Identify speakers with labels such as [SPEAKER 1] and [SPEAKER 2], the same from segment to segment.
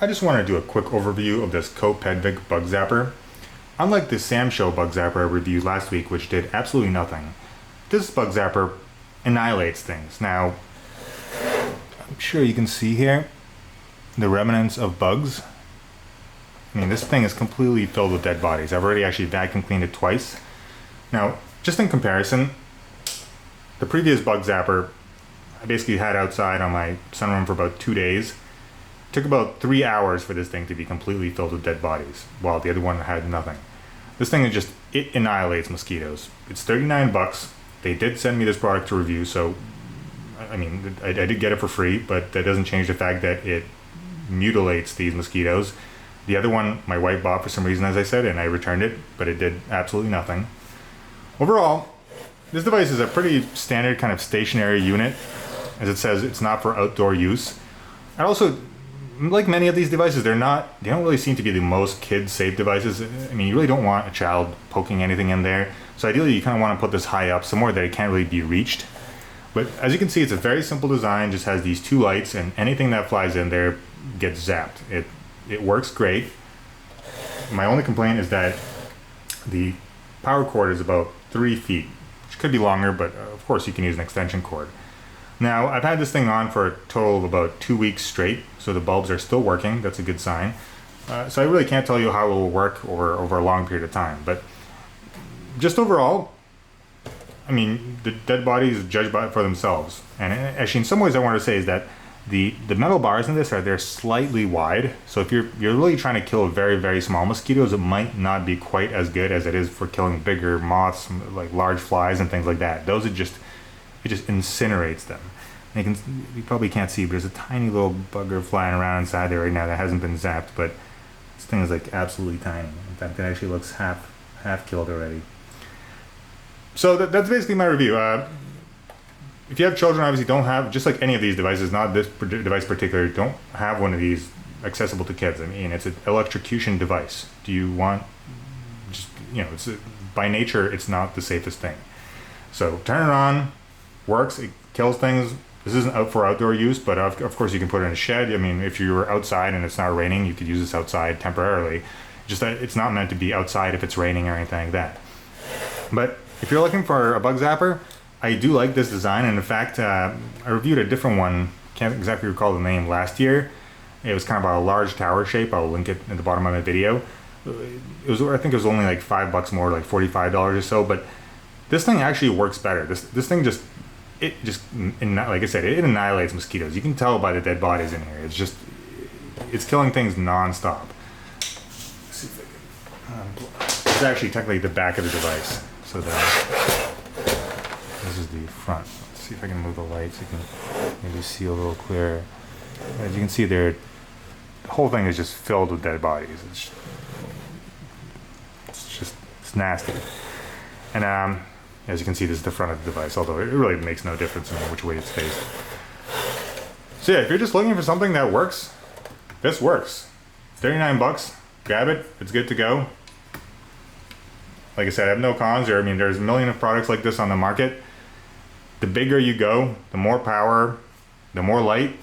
[SPEAKER 1] I just want to do a quick overview of this CoPedvic Bug Zapper. Unlike the Samshow Bug Zapper I reviewed last week, which did absolutely nothing, this Bug Zapper annihilates things. Now, I'm sure you can see here the remnants of bugs. I mean, this thing is completely filled with dead bodies. I've already actually vacuum cleaned it twice. Now, just in comparison, the previous Bug Zapper I basically had outside on my sunroom for about 2 days. It took about 3 hours for this thing to be completely filled with dead bodies, while the other one had nothing. This thing is just, it annihilates mosquitoes. It's 39 bucks. They did send me this product to review, so I mean, I did get it for free, but that doesn't change the fact that it mutilates these mosquitoes. The other one my wife bought for some reason, as I said, and I returned it, but it did absolutely nothing. Overall, this device is a pretty standard kind of stationary unit. As it says, it's not for outdoor use. And also, like many of these devices, they don't really seem to be the most kid-safe devices. I mean, you really don't want a child poking anything in there. So ideally, you kind of want to put this high up, somewhere that it can't really be reached. But as you can see, it's a very simple design, just has these 2 lights, and anything that flies in there gets zapped. It works great. My only complaint is that the power cord is about 3 feet, which could be longer, but of course you can use an extension cord. Now, I've had this thing on for a total of about 2 weeks straight, so the bulbs are still working. That's a good sign. So I really can't tell you how it will work over a long period of time, but just overall, I mean, the dead bodies judge for themselves. And actually, in some ways I want to say is that the metal bars in this they're slightly wide, so if you're really trying to kill very, very small mosquitoes, it might not be quite as good as it is for killing bigger moths, like large flies and things like that. Those are just, it just incinerates them. And you probably can't see, but there's a tiny little bugger flying around inside there right now that hasn't been zapped, but this thing is like absolutely tiny. In fact, it actually looks half killed already. So that's basically my review. If you have children, obviously don't have, just like any of these devices, not this device particular, don't have one of these accessible to kids. I mean, it's an electrocution device. Do you want, just, you know, by nature, it's not the safest thing. So turn it on, works, it kills things. This isn't out for outdoor use, but of course you can put it in a shed. I mean, if you're outside and it's not raining, you could use this outside temporarily. Just that it's not meant to be outside if it's raining or anything like that. But if you're looking for a bug zapper, I do like this design, and in fact, I reviewed a different one, can't exactly recall the name, last year. It was kind of a large tower shape. I'll link it at the bottom of my video. I think it was only like $5 more, like $45 or so, but this thing actually works better. This thing just, like I said, it annihilates mosquitoes. You can tell by the dead bodies in here. It's killing things non-stop. Let's see if I can, it's actually technically the back of the device. So this is the front. Let's see if I can move the lights. You can maybe see a little clearer. As you can see there, the whole thing is just filled with dead bodies. It's nasty. And as you can see, this is the front of the device, although it really makes no difference in which way it's faced. So yeah, if you're just looking for something that works, this works. 39 bucks, grab it, it's good to go. Like I said, I have no cons. I mean, there's a million of products like this on the market. The bigger you go, the more power, the more light,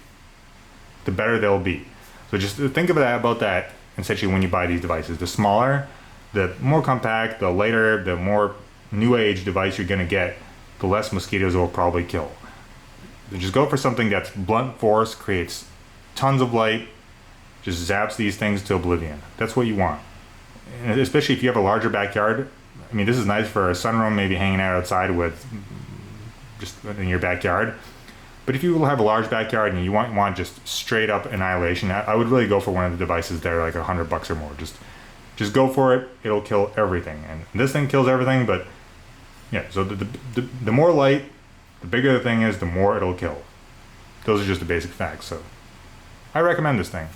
[SPEAKER 1] the better they'll be. So just think about that, essentially, when you buy these devices. The smaller, the more compact, the lighter, the more new age device you're gonna get, the less mosquitoes it will probably kill. So just go for something that's blunt force, creates tons of light, just zaps these things to oblivion. That's what you want. And especially if you have a larger backyard. I mean, this is nice for a sunroom, maybe hanging out outside with, just in your backyard. But if you will have a large backyard and you want just straight up annihilation, I would really go for one of the devices that are like $100 or more. Just go for it. It'll kill everything. And this thing kills everything, but yeah, so the more light, the bigger the thing is, the more it'll kill. Those are just the basic facts. So I recommend this thing.